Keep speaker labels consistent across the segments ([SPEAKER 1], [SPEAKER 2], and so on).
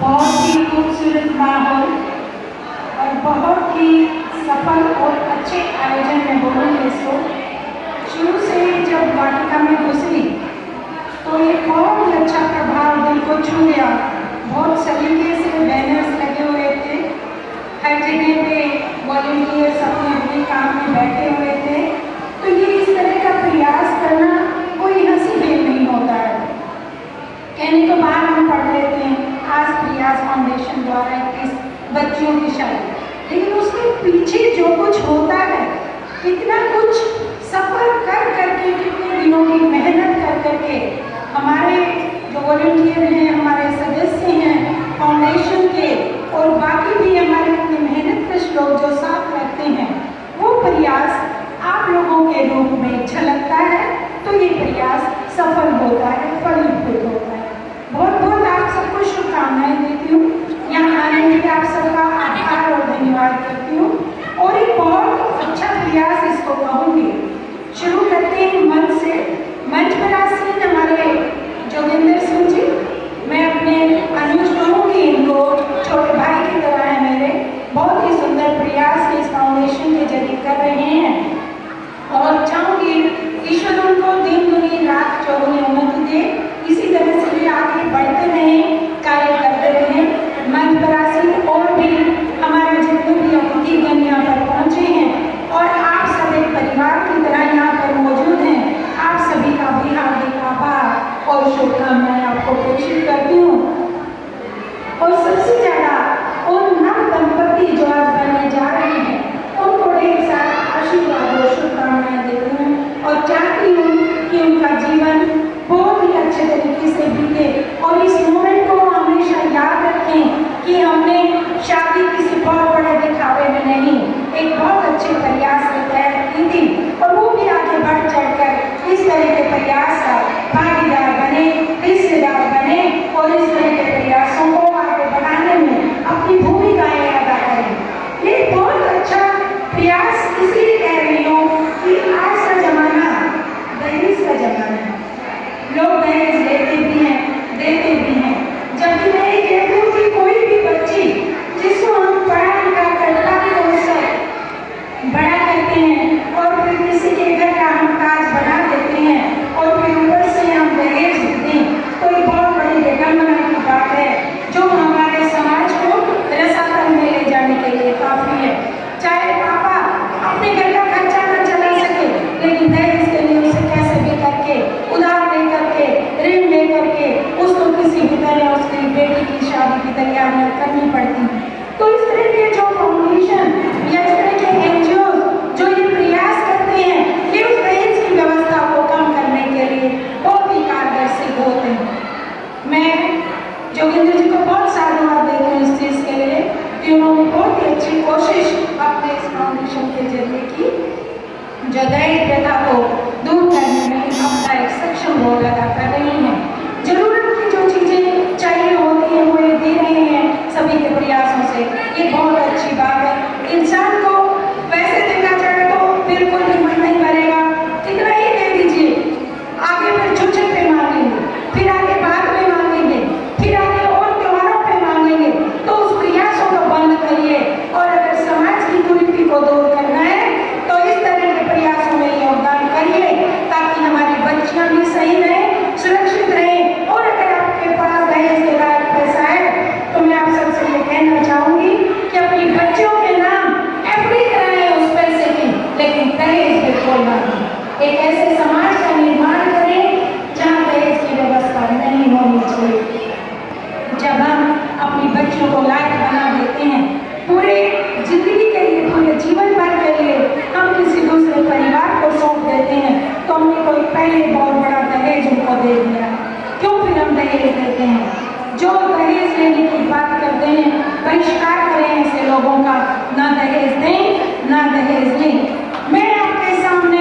[SPEAKER 1] बहुत ही खूबसूरत माहौल और बहुत ही सफल और अच्छे आयोजन में बोलूँगी इसको। शुरू से ही जब वाटिका में घुसी तो एक बहुत ही अच्छा प्रभाव दिल को छू गया। बहुत सलीके से बैनर्स लगे हुए थे, हर जगह पे वॉलंटियर्स अपने अपने काम में बैठे हुए थे। तो ये इस तरह का प्रयास करना कोई हंसी खेल नहीं होता है। कहने के बाद हम पढ़ लेते हैं आज प्रयास फाउंडेशन द्वारा 21 बच्चियों की शादी, लेकिन उसके पीछे जो कुछ होता है, कितना कुछ सफर कर करके, कितने दिनों की मेहनत कर करके हमारे जो वॉलंटियर हैं, हमारे सदस्य हैं फाउंडेशन के, और बाकी भी हमारे अपने मेहनतकश लोग जो साथ रहते हैं, वो प्रयास आप लोगों के रूप में झलकता है तो ये प्रयास सफल होता है, फलीभूत होता है। बहुत बहुत आप सबको शुभकामनाएं देती हूँ। यहाँ आने के लिए आप सबका आभार और धन्यवाद करती हूँ। और एक बहुत अच्छा प्रयास इसको कहूँगी। शुरू करते हैं मंच से। मंच पर आसीन हमारे जोगिंदर सिंह जी, मैं अपने अनुज कहूँगी, इनको छोटे भाई की तरह है मेरे। बहुत ही सुंदर प्रयास इस फाउंडेशन के जरिए कर रहे हैं और चाहूँगी ईश्वर उनको दिन दुनी रात चौगुनी उन्नति दे। इसी तरह से भी आगे बढ़ते रहें, कार्य करते रहें। मंच पर आसीन और भी हमारे जितने भी अतिथिगण यहाँ पर पहुँचे हैं और आप सब एक परिवार की तरह यहाँ पर मौजूद हैं, आप सभी का भी हार्दिक आभार और शुभकामनाएं आपको प्रेषित करती हूँ। और सबसे ज़्यादा उन नव दंपति जो आज बनने जा रहे हैं उनको ढेर सारा आशीर्वाद और शुभकामनाएं देती हूँ और चाहती हूँ कि उनका जीवन बहुत ही अच्छे तरीके से बीते और इस मोमेंट को हमेशा याद रखें कि हमने शादी किसी बहुत बड़े दिखावे में नहीं, एक बहुत अच्छे प्रयास से तय की थी और वो भी आगे बढ़ चढ़कर इस तरह के प्रयास का भागीदार बने, हिस्सेदार बने और इस तरह के प्रयासों को आगे बढ़ाने में अपनी भूमिकाएं अदा करें। ये बहुत अच्छा प्रयास इसलिए कह रही हूँ कि आज का जमाना दहेज का जमाना है। लोग दहेज लेते भी हैं, देते भी हैं। जबकि मैं ये कहती हूँ कि कोई भी बच्ची जिसको हम पढ़ा लिखा करता भी उससे बड़ा करते हैं और फिर किसी के घर का हम काज बना देते हैं और फिर ऊपर से हम दहेज देते हैं, तो ये बहुत बड़ी विडंबना की बात है जो हमारे समाज को रसातल में ले जाने के लिए काफ़ी है। चाहे पापा अपने घर का खर्चा न चला सके, लेकिन दहेज के लिए उसे कैसे भी करके उधार ले करके, ऋण ले करके उसको किसी भी तरह उसकी बेटी की शादी की तैयारियां करनी पड़ती हैं। तो इस तरह के जो फाउंडेशन या इस तरह के एनजीओ जो ये प्रयास करते हैं, ये उस दहेज की व्यवस्था को कम करने के लिए बहुत ही कारगर सिद्ध होते हैं। मैं जोगिंदर जी को बहुत साधुवाद देती हूँ इस चीज़ के लिए कि उन्होंने बहुत ही अच्छी कोशिश अपने इस फाउंडेशन के जरिए की, जो दहेज प्रथा को दूर करने में अपना एक सक्षम रोल अदा कर रही हैं। जरूरत की जो चीज़ें चाहिए होती हैं वो ये दे रहे हैं सभी के प्रयासों से, ये बहुत अच्छी बात है। इंसान को वैसे देखा जाए तो बिल्कुल भी मन नहीं करेगा, कितना ही दे दीजिए, आगे फिर छुच्छे पे मांगेंगे, फिर आगे बाद में मांगेंगे, फिर आगे और त्योहारों पे मांगेंगे। तो उस प्रयासों को बंद करिए और अगर समाज की कुरीति को दूर करना है तो इस तरह के प्रयासों में योगदान करिए ताकि हमारी बच्चियां भी सही रहें, सुरक्षित रहें। और अगर आपके पास दहेज के लायक पैसा है तो मैं आप सबसे ये कहना चाहूँगी कि अपनी बच्चियों के नाम एफडी कराएं उस पैसे की, लेकिन दहेज बिल्कुल ना दें। एक ऐसे समाज का निर्माण करें जहाँ दहेज की व्यवस्था नहीं होनी चाहिए। जब हम अपनी बच्चियों को लायक बना देते हैं, पूरे जिंदगी के लिए, पूरे जीवन भर के लिए हम किसी दूसरे परिवार को सौंप देते हैं, तो हमने कोई पहले बहुत बड़ा दहेज उनको दे दिया। क्यों फिर हम दहेज देते हैं? जो दहेज लेने की बात करते हैं, बहिष्कार करें ऐसे लोगों का, ना दहेज दें ना दहेज लें। मैं आपके सामने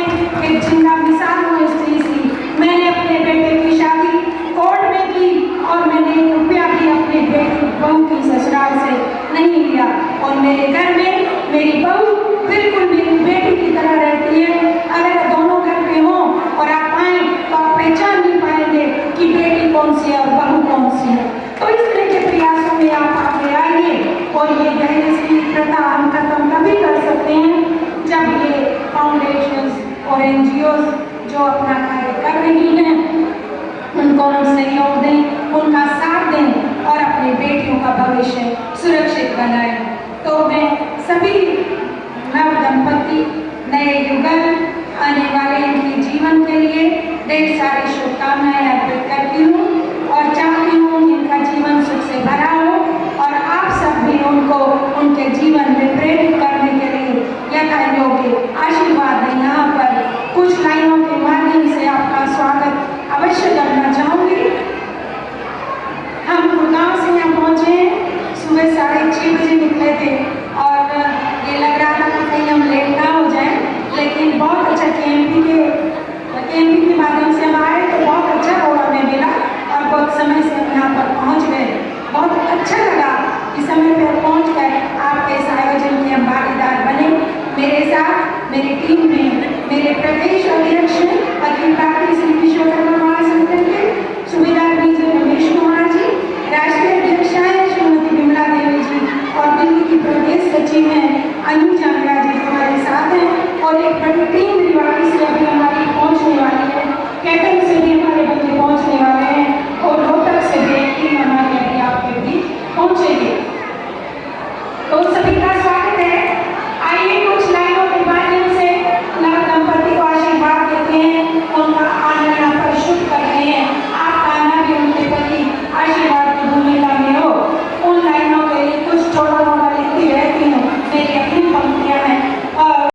[SPEAKER 1] एक जिंदा मिसाल हूँ इस चीज़ की। मैंने अपने बेटे की शादी कोर्ट में की और मैंने 1 रुपया भी अपने बेटी बहू की ससुराल से नहीं लिया और मेरे घर में मेरी बहू बिल्कुल मेरी बेटी की तरह रहती है। अगर दोनों घर पे हों और आप आएँ तो आप पहचान नहीं पाएंगे कि बेटी कौन सी है और बहू कौन सी है। तो इस तरह के प्रयासों में NGO जो अपना कार्य कर रही हैं उनको हम सहयोग दें, उनका साथ दें और अपनी बेटियों का भविष्य सुरक्षित बनाएं। तो मैं सभी नव दंपति, नए युगल आने वाले इनके जीवन के लिए ढेर सारी शुभकामनाएं अर्पित करती हूँ और चाहती हूँ इनका जीवन सुख से भरा हो और आप सब भी उनको उनके जीवन में प्रेरित करने के लिए यथायोग्य आशीर्वाद दें। यहाँ पर कुछ लाइनों के माध्यम से आपका स्वागत अवश्य करना चाहूँगी। हम गुड़गांव से यहाँ पहुँचे, सुबह 6:30 बजे निकले थे और ये लग रहा था कि कहीं हम लेट ना हो जाए, लेकिन बहुत अच्छा KMP के माध्यम से हम आए तो बहुत अच्छा रोड हमें मिला और बहुत समय से हम यहाँ पर पहुँच गए। बहुत अच्छा लगा कि समय पर पहुँच कर आपके इस आयोजन के हम भागीदार बने। मेरे साथ मेरी टीम में मेरे प्रदेश अध्यक्ष अखिल